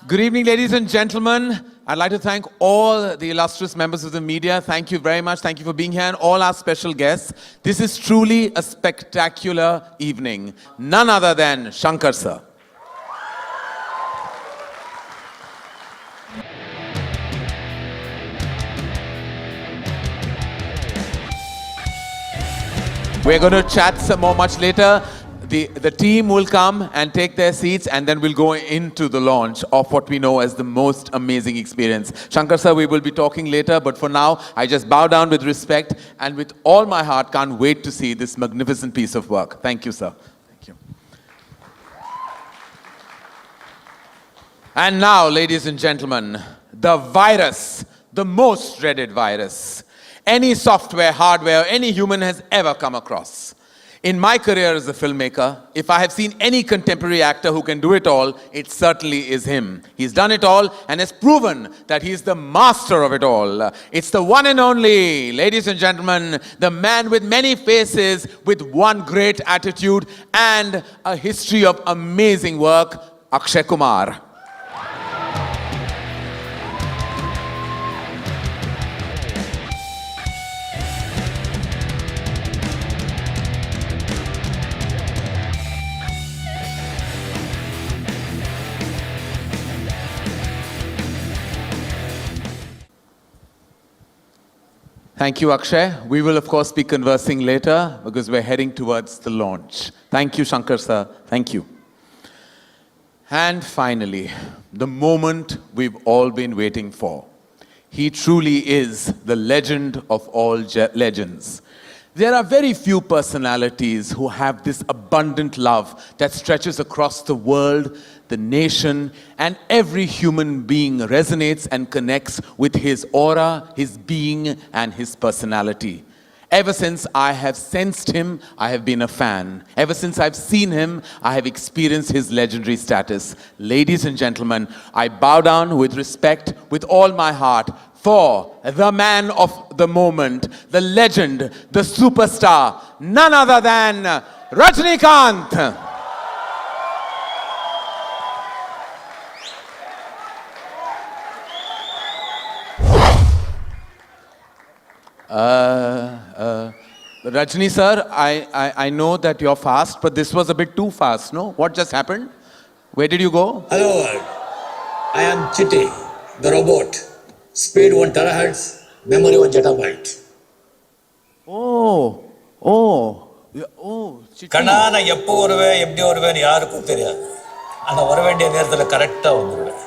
Good evening, ladies and gentlemen. I'd like to thank all the illustrious members of the media. Thank you very much. Thank you for being here, and all our special guests. This is truly a spectacular evening. None other than Shankar sir. We're going to chat some more much later. The team will come and take their seats, and then we'll go into the launch of what we know as the most amazing experience. Shankar sir, we will be talking later, but for now, I just bow down with respect and with all my heart can't wait to see this magnificent piece of work. Thank you, sir. Thank you. And now, ladies and gentlemen, the virus, the most dreaded virus any software, hardware, any human has ever come across. In my career as a filmmaker, if I have seen any contemporary actor who can do it all, it certainly is him. He's done it all and has proven that he's the master of it all. It's the one and only, ladies and gentlemen, the man with many faces, with one great attitude and a history of amazing work, Akshay Kumar. Thank you, Akshay. We will, of course, be conversing later because we're heading towards the launch. Thank you, Shankar sir. Thank you. And finally, the moment we've all been waiting for. He truly is the legend of all legends. There are very few personalities who have this abundant love that stretches across the world, the nation, and every human being resonates and connects with his aura, his being, and his personality. Ever since I have sensed him, I have been a fan. Ever since I've seen him, I have experienced his legendary status. Ladies and gentlemen, I bow down with respect, with all my heart, for the man of the moment, the legend, the superstar, none other than Rajinikanth. Rajni sir, I know that you're fast, but this was a bit too fast, no? What just happened? Where did you go? Hello world, I am Chitty, the robot. Speed 1 terahertz, memory 1 zettabyte. கண்ணான எப்போ வருவேன் எப்படி வருவேன்னு யாருக்கும் தெரியாது. ஆனா வர வேண்டிய நேரத்துல கரெக்டா வந்துருவேன்.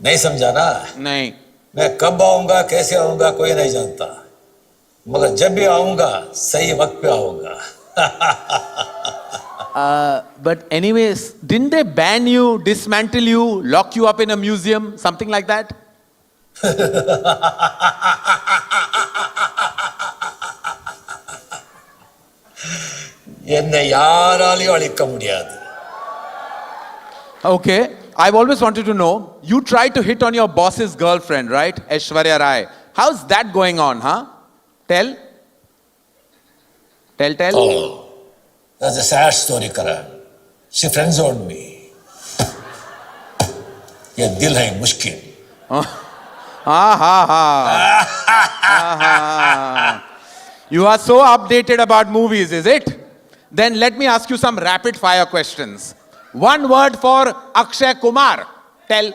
नहीं समझा ना? नहीं. मैं कब आऊंगा कैसे आऊंगा कोई नहीं जानता, मगर जब भी आऊंगा सही वक्त पे आऊंगा. But anyways, didn't they ban you, dismantle you, lock you up in a museum, something like that? என்னை யாராலையும் அழிக்க முடியாது. Okay, I've always wanted to know, you tried to hit on your boss's girlfriend, right? Aishwarya Rai. How's that going on, huh? Tell. Oh, that's a sad story, Karan. She friend-zoned me. ये दिल है मुश्किल. You are so updated about movies, is it? Then let me ask you some rapid fire questions. One word for Akshay Kumar. Tell.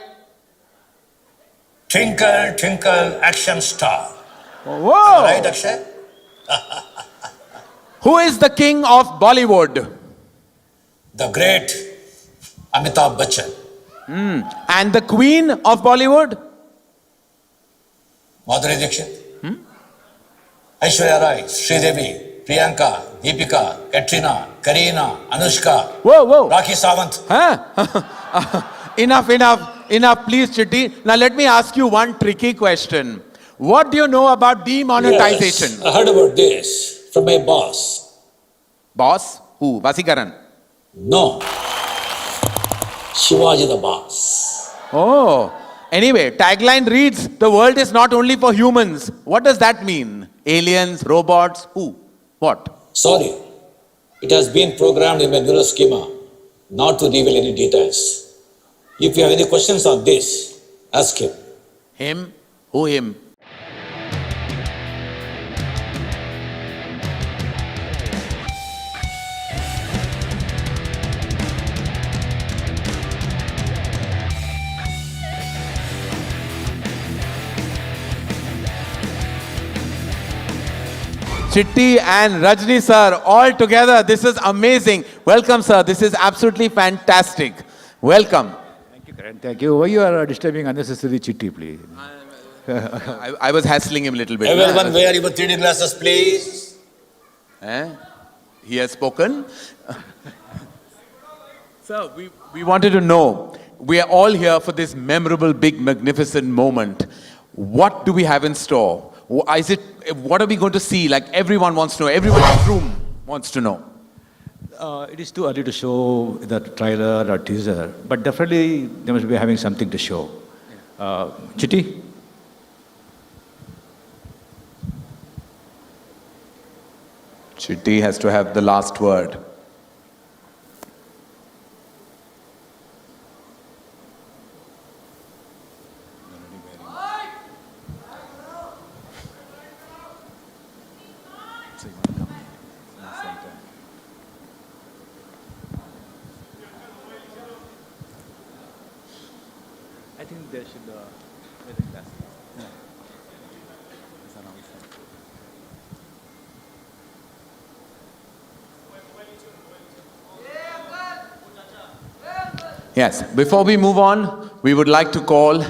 Twinkle, twinkle, action star. Whoa! Right, Akshay? Who is the king of Bollywood? The great Amitabh Bachchan. And the queen of Bollywood? Madhuri Dixit. Aishwarya Rai, Sridevi, Priyanka, Deepika, Katrina, Kareena, Anushka. Whoa. Rakhi Sawant. Enough, please, Chitty. Now let me ask you one tricky question. What do you know about demonetization? Yes, I heard about this from my boss. Boss? Who? Vasikaran? No. Shivaji the boss. Oh. Anyway, tagline reads, the world is not only for humans. What does that mean? Aliens, robots, who? What? Sorry, it has been programmed in my neural schema not to reveal any details. If you have any questions on this, ask him. Him? Who him? Chitti and Rajni sir, all together. This is amazing. Welcome, sir. This is absolutely fantastic. Welcome. Thank you, Karan. Thank you. Why you are disturbing unnecessarily Chitti, please? I was hassling him a little bit. Everyone wear your 3D glasses, please. Eh? He has spoken. Sir, we wanted to know, we are all here for this memorable, big, magnificent moment. What do we have in store? What are we going to see? Like everyone wants to know, everyone in the room wants to know. It is too early to show the trailer or teaser, but definitely they must be having something to show. Chitti? Chitti has to have the last word. I think they should wear the glasses. Yes, before we move on, we would like to call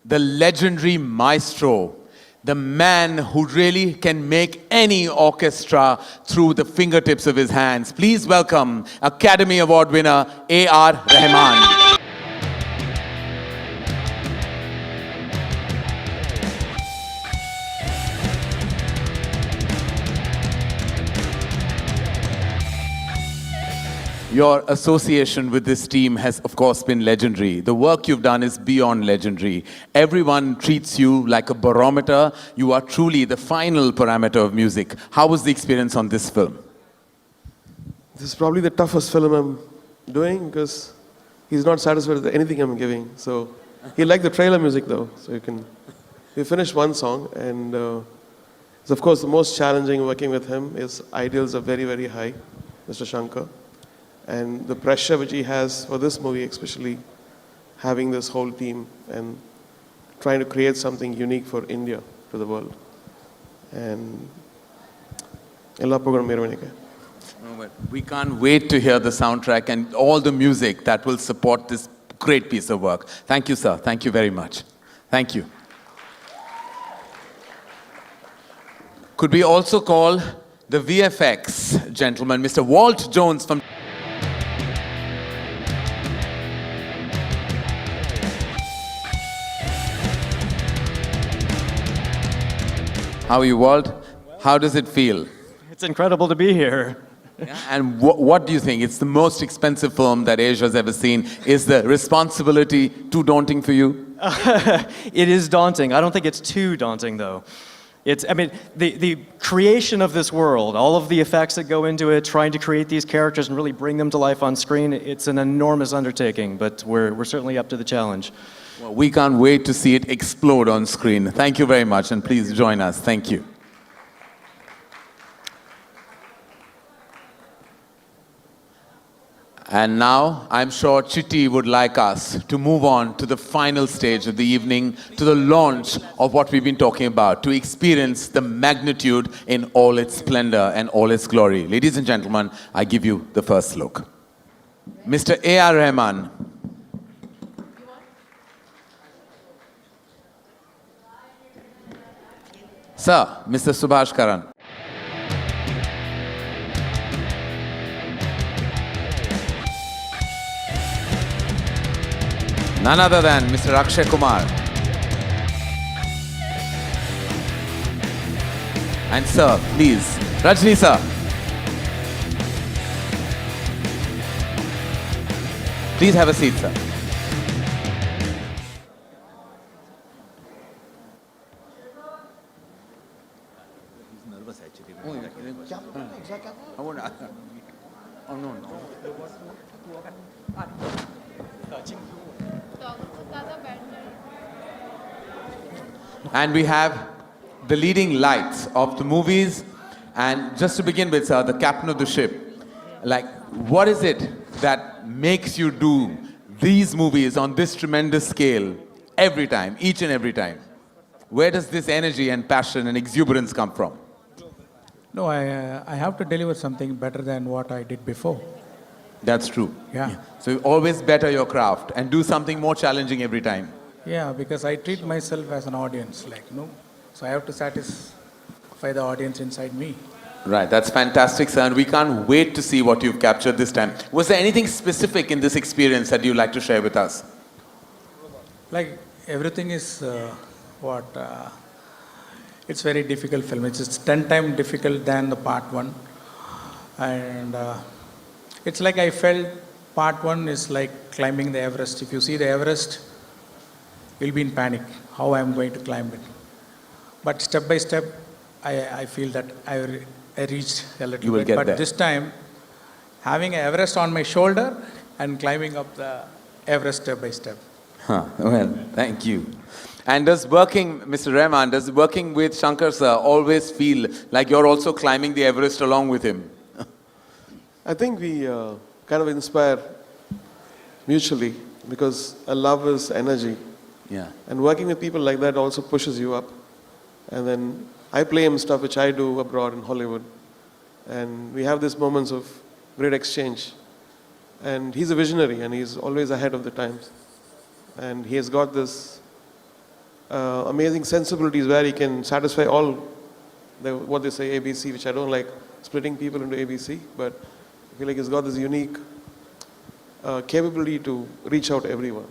the legendary maestro, the man who really can make any orchestra through the fingertips of his hands. Please welcome Academy Award winner A.R. Rahman. Your association with this team has, of course, been legendary. The work you've done is beyond legendary. Everyone treats you like a barometer. You are truly the final parameter of music. How was the experience on this film? This is probably the toughest film I'm doing because he's not satisfied with anything I'm giving. So he liked the trailer music though. So we finished one song and it's of course the most challenging working with him. His ideals are very, very high, Mr. Shankar. And the pressure which he has for this movie, especially having this whole team and trying to create something unique for India to the world. And We can't wait to hear the soundtrack and all the music that will support this great piece of work. Thank you, sir. Thank you very much. Thank you. Could we also call the VFX gentleman, Mr. Walt Jones from... How are you, Walt? How does it feel? It's incredible to be here. Yeah, and what do you think? It's the most expensive film that Asia's ever seen. Is the responsibility too daunting for you? It is daunting. I don't think it's too daunting, though. The creation of this world, all of the effects that go into it, trying to create these characters and really bring them to life on screen, it's an enormous undertaking, but we're certainly up to the challenge. Well, we can't wait to see it explode on screen. Thank you very much, and please join us. Thank you. And now, I'm sure Chitti would like us to move on to the final stage of the evening, to the launch of what we've been talking about, to experience the magnitude in all its splendor and all its glory. Ladies and gentlemen, I give you the first look. Mr. A.R. Rahman. Sir, Mr. Subhash Karan. None other than Mr. Akshay Kumar. And sir, please, Rajni sir. Please have a seat, sir. nervous actually. I won't. Oh, no, no. And we have the leading lights of the movies. And just to begin with, sir, the captain of the ship. Like, what is it that makes you do these movies on this tremendous scale every time, each and every time? Where does this energy and passion and exuberance come from? No, I have to deliver something better than what I did before. That's true. Yeah. So you always better your craft and do something more challenging every time. Yeah, because I treat myself as an audience, like, no. So I have to satisfy the audience inside me. Right, that's fantastic, sir. And we can't wait to see what you've captured this time. Was there anything specific in this experience that you'd like to share with us? Like, everything is it's very difficult film. It's 10 times difficult than the part one. And it's like I felt part one is like climbing the Everest. If you see the Everest, you'll be in panic, how I'm going to climb it. But step by step, I feel that I reached a little You will bit. get But there. this time, having an Everest on my shoulder and climbing up the Everest step by step. Huh, well, thank you. And does working, Mr. Rahman, does working with Shankar sir always feel like you're also climbing the Everest along with him? I think we kind of inspire mutually because love is energy. Yeah. And working with people like that also pushes you up. And then I play him stuff which I do abroad in Hollywood. And we have these moments of great exchange. And he's a visionary and he's always ahead of the times. And he has got this amazing sensibilities where he can satisfy all what they say ABC, which I don't like splitting people into ABC, but I feel like he's got this unique capability to reach out to everyone.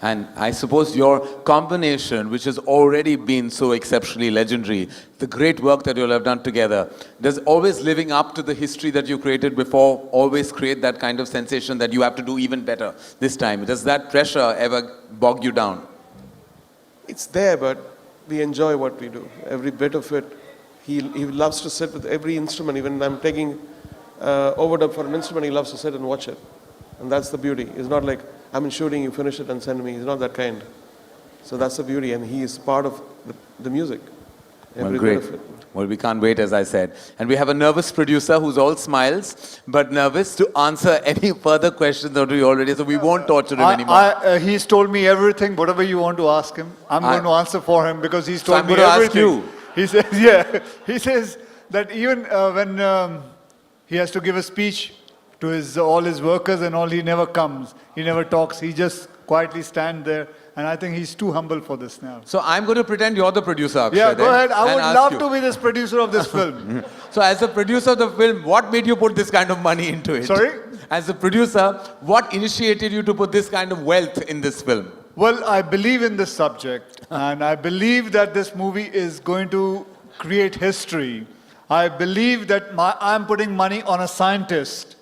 And I suppose your combination, which has already been so exceptionally legendary, the great work that you'll have done together, does always living up to the history that you created before always create that kind of sensation that you have to do even better this time? Does that pressure ever bog you down? It's there, but we enjoy what we do. Every bit of it. He loves to sit with every instrument. Even I'm taking overdub for an instrument, he loves to sit and watch it. And that's the beauty. It's not like, I'm in shooting, you finish it and send me. He's not that kind. So that's the beauty. And he is part of the music. Every Well, great. bit of it. Well, we can't wait, as I said. And we have a nervous producer who's all smiles, but nervous to answer any further questions that we already, so we won't torture him anymore. He's told me everything, whatever you want to ask him, I'm going to answer for him because he's So told I'm me going to ask everything. you. He says, yeah, he says that even when he has to give a speech to all his workers and all, he never comes, he never talks, he just quietly stands there. And I think he's too humble for this now. So I'm going to pretend you're the producer, Akshay. Yeah, go then, ahead. I and would ask love you. to be this producer of this film. So as a producer of the film, what made you put this kind of money into it? Sorry? As a producer, what initiated you to put this kind of wealth in this film? Well, I believe in this subject, and I believe that this movie is going to create history. I believe that I'm putting money on a scientist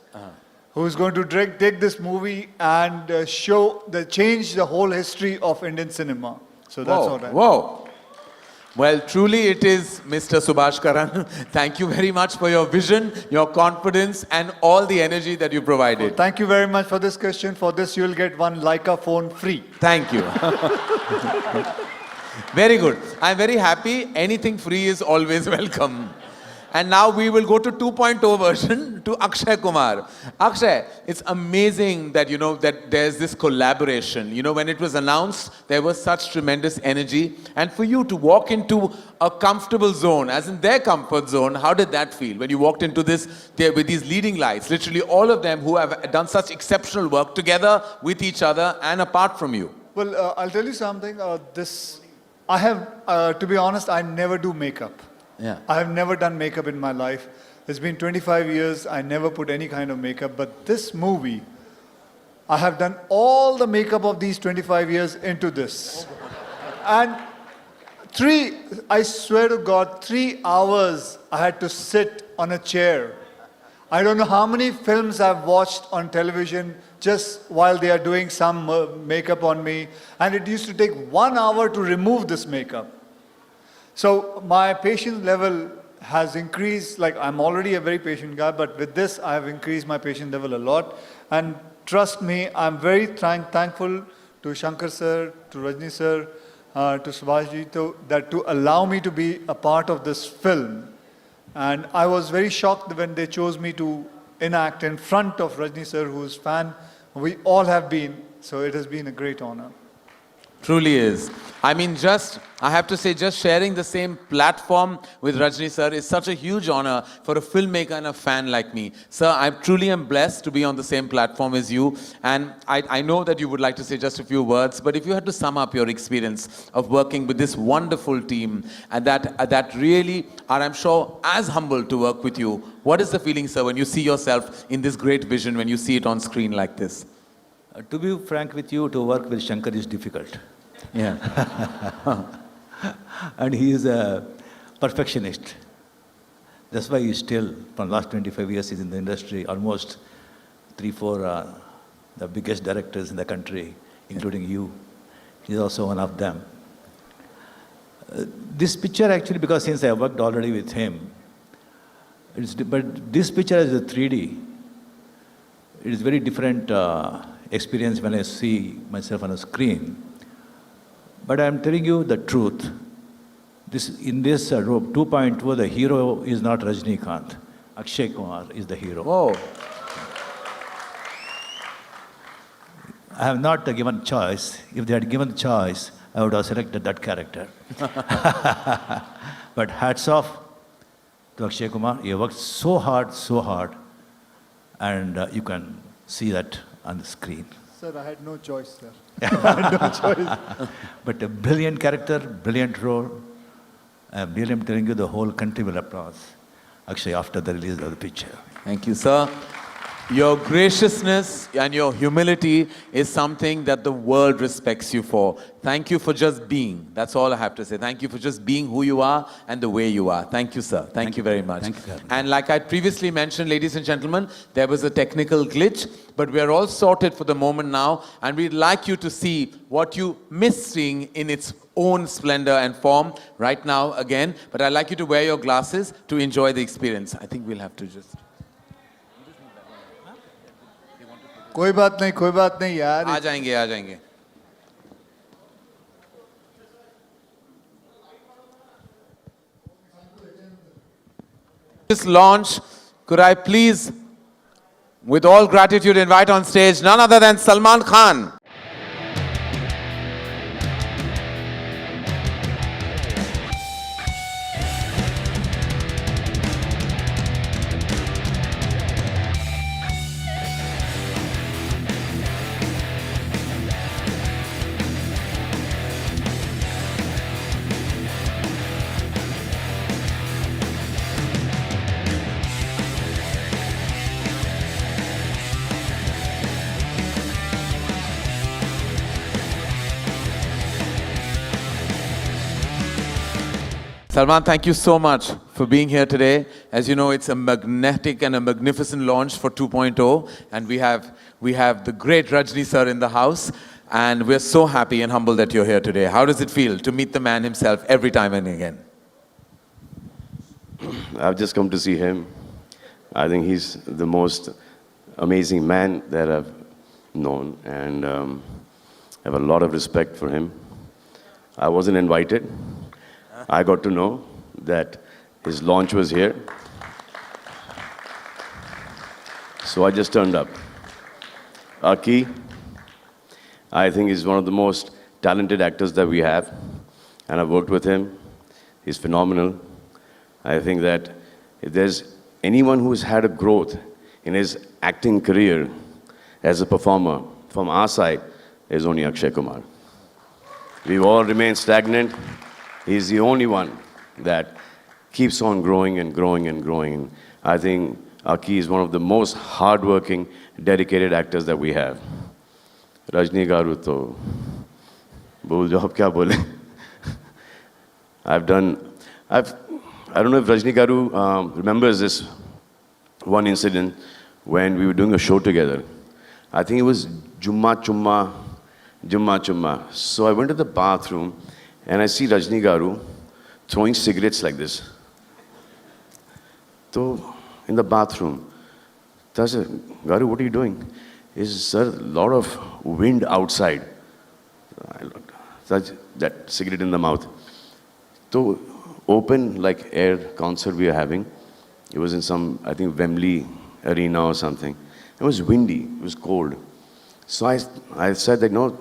who's going to take this movie and change the whole history of Indian cinema. So that's Whoa, all right. whoa. Well, truly it is Mr. Subhash Karan. Thank you very much for your vision, your confidence, and all the energy that you provided. Thank you very much for this question. For this, you'll get one Leica phone free. Thank you. Very good. I'm very happy. Anything free is always welcome. And now we will go to 2.0 version to Akshay Kumar. Akshay, it's amazing that, that there's this collaboration. When it was announced, there was such tremendous energy. And for you to walk into a comfortable zone, as in their comfort zone, how did that feel? When you walked into this, there with these leading lights, literally all of them who have done such exceptional work together with each other and apart from you. Well, I'll tell you something. I have, to be honest, I never do makeup. Yeah. I have never done makeup in my life. It's been 25 years, I never put any kind of makeup. But this movie, I have done all the makeup of these 25 years into this. And I swear to God, 3 hours I had to sit on a chair. I don't know how many films I've watched on television just while they are doing some makeup on me. And it used to take 1 hour to remove this makeup. So my patience level has increased. Like, I'm already a very patient guy, but with this, I have increased my patience level a lot. And trust me, I'm very thankful to Shankar sir, to Rajni sir, to Subhashji, to allow me to be a part of this film. And I was very shocked when they chose me to enact in front of Rajni sir, whose fan we all have been. So it has been a great honor. Truly is. I mean, I have to say, just sharing the same platform with Rajni sir is such a huge honor for a filmmaker and a fan like me. Sir, I truly am blessed to be on the same platform as you. And I know that you would like to say just a few words, but if you had to sum up your experience of working with this wonderful team and that really are, I'm sure, as humble to work with you, what is the feeling, sir, when you see yourself in this great vision, when you see it on screen like this? To be frank with you, to work with Shankar is difficult. Yeah. And he is a perfectionist. That's why he's still, from last 25 years, he's in the industry, almost 3-4 the biggest directors in the country, including you. He's also one of them. This picture actually, because since I worked already with him, but this picture is a 3D. It is very different experience when I see myself on a screen. But I'm telling you the truth. In this 2.2, the hero is not Rajnikant. Akshay Kumar is the hero. Whoa. I have not given choice. If they had given the choice, I would have selected that character. But hats off to Akshay Kumar. He worked so hard, and you can see that on the screen. Sir, I had no choice, sir. I had no choice. But a brilliant character, brilliant role. I'm telling you, the whole country will applaud Akshay after the release of the picture. Thank you, sir. Your graciousness and your humility is something that the world respects you for. Thank you for just being. That's all I have to say. Thank you for just being who you are and the way you are. Thank you, sir. Thank you very much. Thank you for having me. And like I previously mentioned, ladies and gentlemen, there was a technical glitch, but we are all sorted for the moment now, and we'd like you to see what you missed seeing in its own splendor and form right now again. But I'd like you to wear your glasses to enjoy the experience. I think we'll have to just... कोई बात नहीं यार. आ जाएंगे. This launch, could I please, with all gratitude, invite on stage none other than Salman Khan. Salman, thank you so much for being here today. As you know, it's a magnetic and a magnificent launch for 2.0, and we have the great Rajni sir in the house, and we're so happy and humbled that you're here today. How does it feel to meet the man himself every time and again? I've just come to see him. I think he's the most amazing man that I've known, and I have a lot of respect for him. I wasn't invited. I got to know that his launch was here. So I just turned up. Aki, I think he's one of the most talented actors that we have, and I've worked with him. He's phenomenal. I think that if there's anyone who's had a growth in his acting career as a performer from our side, is only Akshay Kumar. We've all remained stagnant. He's the only one that keeps on growing and growing and growing. I think Aki is one of the most hardworking, dedicated actors that we have. Rajni Garu to bhul jo ab kya bole. I don't know if Rajni Garu remembers this one incident when we were doing a show together. I think it was Jumma Chumma. So I went to the bathroom and I see Rajni Garu throwing cigarettes like this. So, in the bathroom, I said, Garu, what are you doing? He says, sir, a lot of wind outside. I looked, such that cigarette in the mouth. So, open like air concert we are having. It was in some, I think, Wembley arena or something. It was windy, it was cold. So I said that, no,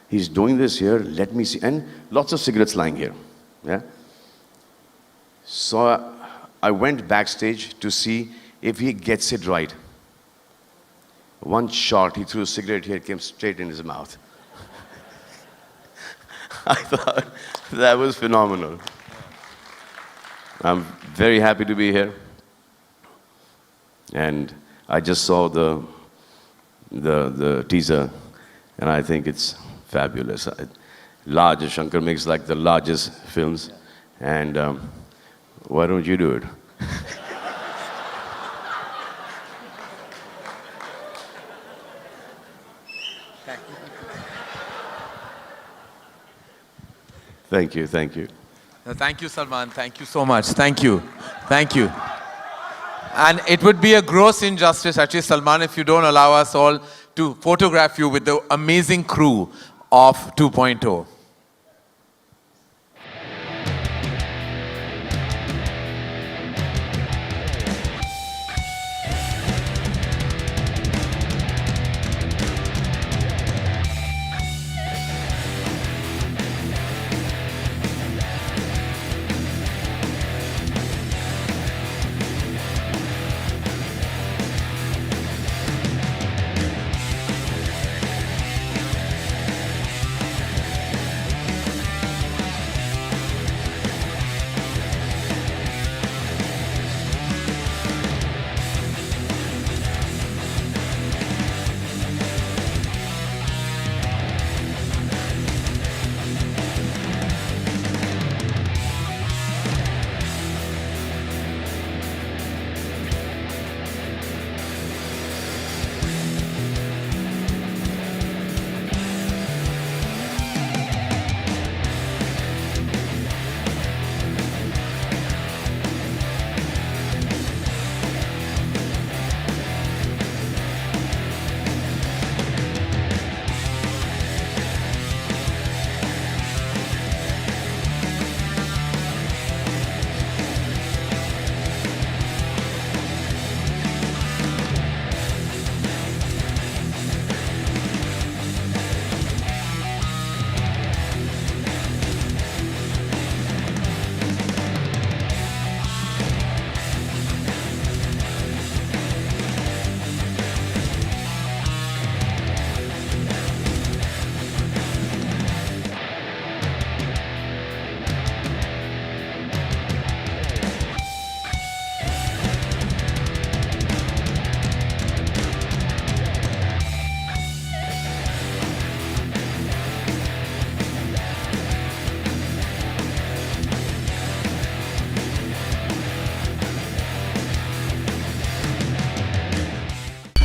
he's doing this here, let me see. And lots of cigarettes lying here. Yeah. So I went backstage to see if he gets it right. One shot, he threw a cigarette here, it came straight in his mouth. I thought that was phenomenal. I'm very happy to be here. And I just saw the teaser, and I think it's fabulous. Large, Shankar makes like the largest films, and why don't you do it? Thank you, thank you. Thank you, Salman. Thank you so much. Thank you. Thank you. And it would be a gross injustice, actually, Salman, if you don't allow us all to photograph you with the amazing crew of 2.0.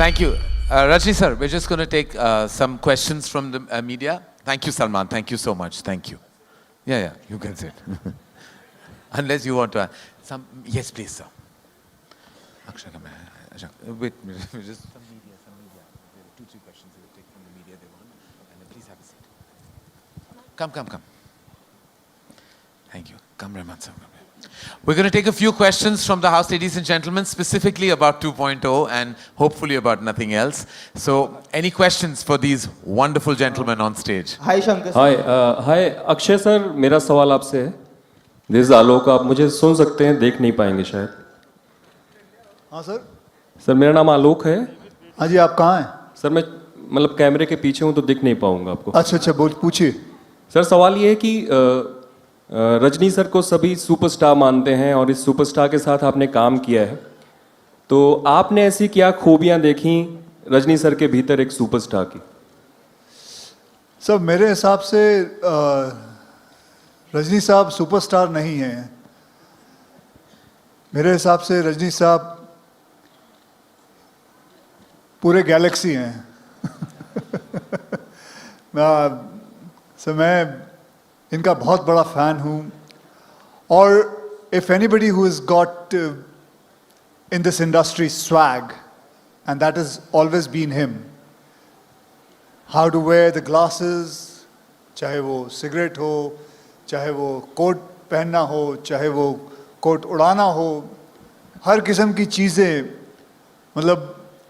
Thank you. Rajni sir, we're just going to take some questions from the media. Thank you, Salman. Thank you so much. Thank you. Yeah, you can sit. Unless you want to add some. Yes, please, sir. Akshay, come here. Wait, just some media. There are 2-3 questions we will take from the media they want. And please have a seat. Come. Thank you. Come, Rahman sir. We're going to take a few questions from the house, ladies and gentlemen, specifically about 2.0 and hopefully about nothing else. So, any questions for these wonderful gentlemen on stage? Hi Shankar. Hi Akshay sir, मेरा सवाल आपसे है. This is आलोक. आप मुझे सुन सकते हैं, देख नहीं पाएंगे शायद. हाँ सर. सर मेरा नाम आलोक है. हाँ जी, आप कहाँ हैं? सर मैं मतलब कैमरे के पीछे हूँ तो दिख नहीं पाऊंगा आपको. अच्छा बोल, पूछिए. सर सवाल ये है कि रजनी सर को सभी सुपरस्टार मानते हैं और इस सुपरस्टार के साथ आपने काम किया है, तो आपने ऐसी क्या खूबियाँ देखी रजनी सर के भीतर एक सुपरस्टार की? सर मेरे हिसाब से रजनी साहब सुपरस्टार नहीं हैं. मेरे हिसाब से रजनी साहब पूरे गैलेक्सी हैं. मैं इनका बहुत बड़ा फ़ैन हूँ or if anybody who has got in this industry swag, and that has always been him. How to wear the glasses, चाहे वो cigarette हो, चाहे वो coat पहनना हो, चाहे वो coat उड़ाना हो, हर किस्म की चीज़ें, मतलब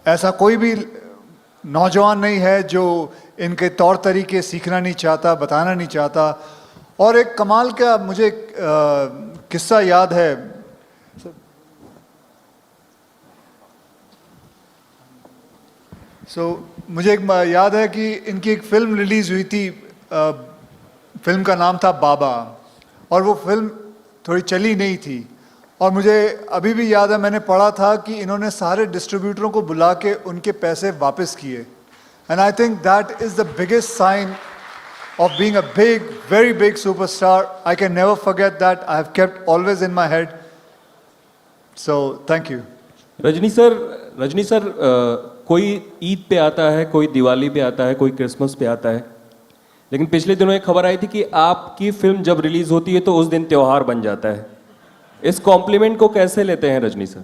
ऐसा कोई भी नौजवान नहीं है जो इनके तौर तरीके सीखना नहीं चाहता, बताना नहीं चाहता. और एक कमाल का मुझे किस्सा याद है. मुझे एक याद है कि इनकी एक फिल्म रिलीज हुई थी. फिल्म का नाम था बाबा, और वो फिल्म थोड़ी चली नहीं थी. और मुझे अभी भी याद है, मैंने पढ़ा था कि इन्होंने सारे डिस्ट्रीब्यूटरों को बुला के उनके पैसे वापस किए. And I think that is the biggest sign of being a big, very big superstar. I can never forget that. I have kept always in my head. So, thank you. Rajni sir कोई ईद पे आता है, कोई दिवाली पे आता है, कोई Christmas पे आता है, लेकिन पिछले दिनों एक खबर आई थी कि आपकी फिल्म जब रिलीज होती है तो उस दिन त्योहार बन जाता है. इस कॉम्प्लीमेंट को कैसे लेते हैं Rajni sir?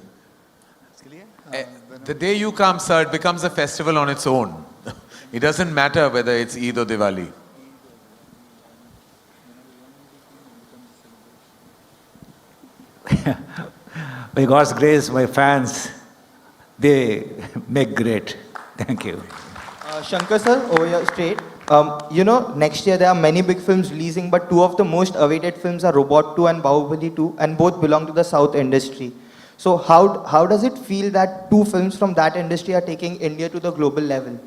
The day you come, sir, it becomes a festival on its own. It doesn't matter whether it's Eid or Diwali. By God's grace, my fans, they make great. Thank you. Shankar sir, over here straight. Next year there are many big films releasing, but two of the most awaited films are Robot 2 and Bahubali 2, and both belong to the South industry. So how does it feel that two films from that industry are taking India to the global level?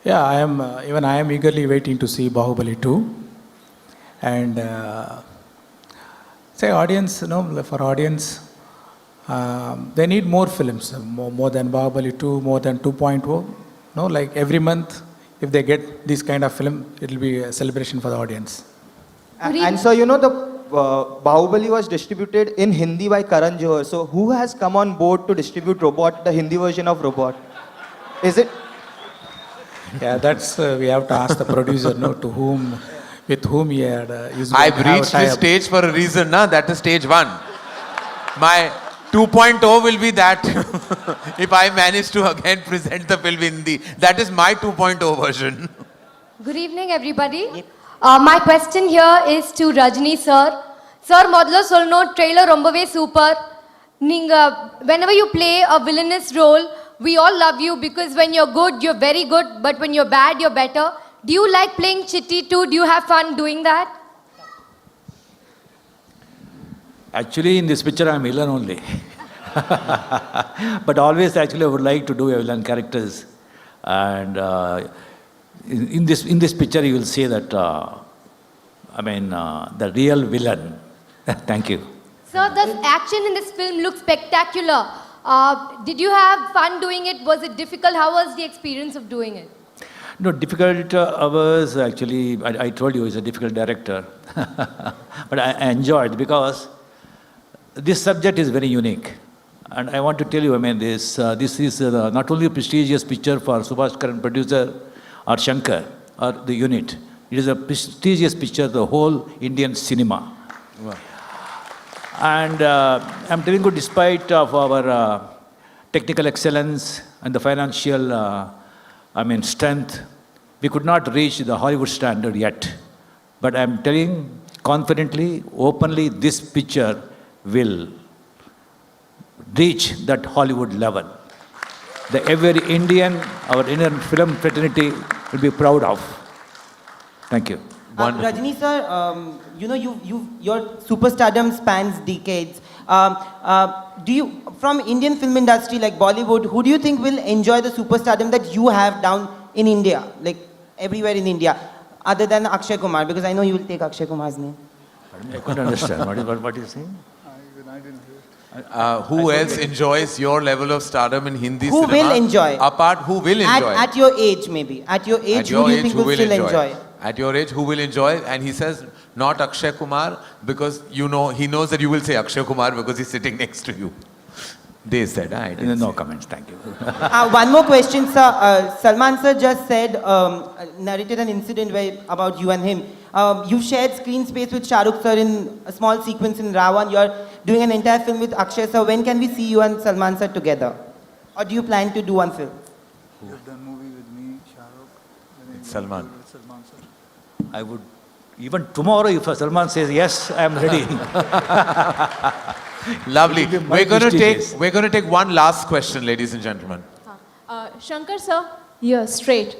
Yeah, I am eagerly waiting to see Bahubali 2. And for audience, they need more films, more than Bahubali 2, more than 2.0. Like every month, if they get this kind of film, it will be a celebration for the audience. And so, the Bahubali was distributed in Hindi by Karan Johar. So who has come on board to distribute Robot, the Hindi version of Robot? Is it? Yeah, that's we have to ask the producer, with whom he had used. I've reached this stage for a reason, na? That is stage 1. My 2.0 will be that if I manage to again present the film in Hindi. That is my 2.0 version. Good evening, everybody. My question here is to Rajni sir. Sir, modlo solno trailer rombave super. Whenever you play a villainous role, we all love you because when you're good, you're very good, but when you're bad, you're better. Do you like playing Chitti too? Do you have fun doing that? Actually, in this picture, I'm villain only. But always, actually, I would like to do a villain characters. And in this picture, you will see that, the real villain. Thank you. Sir, the action in this film looks spectacular. Did you have fun doing it? Was it difficult? How was the experience of doing it? No, difficult hours, actually, I told you, he's a difficult director. But I enjoyed because this subject is very unique. And I want to tell you, this is not only a prestigious picture for Subhash Karan, producer, or Shankar, or the unit. It is a prestigious picture, the whole Indian cinema. Wow. And I'm telling you, despite of our technical excellence and the financial strength, we could not reach the Hollywood standard yet. But I'm telling confidently, openly, this picture will reach that Hollywood level. Every Indian, our Indian film fraternity will be proud of. Thank you. Rajni sir, your superstardom spans decades. Do you, from Indian film industry like Bollywood, who do you think will enjoy the superstardom that you have down in India, like everywhere in India, other than Akshay Kumar? Because I know you will take Akshay Kumar's name. I couldn't understand. What are you saying? Who else enjoys your level of stardom in Hindi who cinema? Who will enjoy? Apart, who will enjoy? At your age, maybe. At your age, who do you think will still enjoy? At your age, who will enjoy? And he says, not Akshay Kumar, because he knows that you will say Akshay Kumar because he's sitting next to you. They said, I didn't No say. comments, thank you. One more question, sir. Salman sir just said, narrated an incident about you and him. You've shared screen space with Shah Rukh sir in a small sequence in Ravan. You're doing an entire film with Akshay sir. When can we see you and Salman sir together? Or do you plan to do one film? You've done movie with me, Shah Rukh. It's Salman. Salman sir. I would, even tomorrow, if Salman says yes, I am ready. Lovely. It will be my prestigious. We're going to take one last question, ladies and gentlemen. Shankar sir, yeah, straight.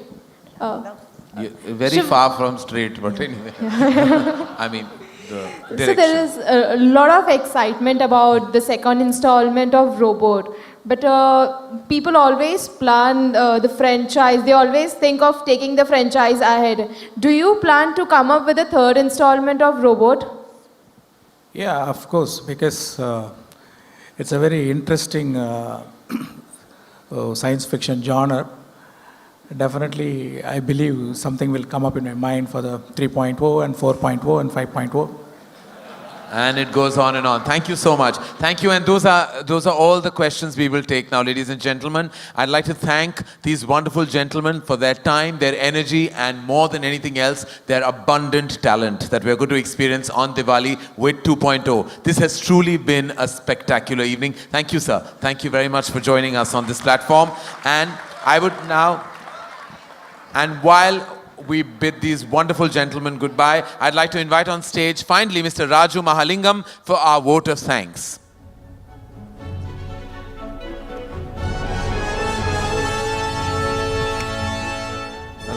Very Shiv- far from straight, but anyway. I mean, the So direction. there is a lot of excitement about the second installment of Robot, but people always plan the franchise. They always think of taking the franchise ahead. Do you plan to come up with a third installment of Robot? Yeah, of course, because it's a very interesting science fiction genre. Definitely, I believe something will come up in my mind for the 3.0 and 4.0 and 5.0. And it goes on and on. Thank you so much. Thank you. And those are all the questions we will take now, ladies and gentlemen. I'd like to thank these wonderful gentlemen for their time, their energy, and more than anything else, their abundant talent that we're going to experience on Diwali with 2.0. This has truly been a spectacular evening. Thank you, sir. Thank you very much for joining us on this platform. And I would now, and while we bid these wonderful gentlemen goodbye, I'd like to invite on stage finally Mr. Raju Mahalingam for our vote of thanks.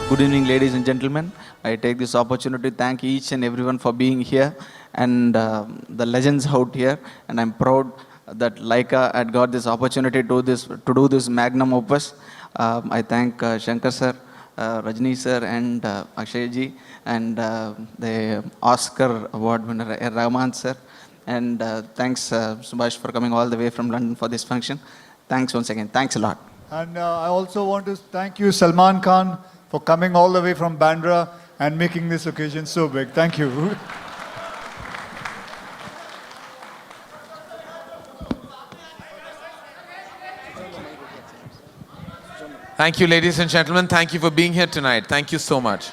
Good evening, ladies and gentlemen. I take this opportunity to thank each and everyone for being here and the legends out here. And I'm proud that Laika had got this opportunity to do this magnum opus. I thank Shankar sir, Rajni sir, and Akshay ji, and the Oscar award winner Rahman sir. And thanks Subhash for coming all the way from London for this function. Thanks once again. Thanks a lot. And I also want to thank you, Salman Khan, for coming all the way from Bandra and making this occasion so big. Thank you. Thank you, ladies and gentlemen. Thank you for being here tonight. Thank you so much.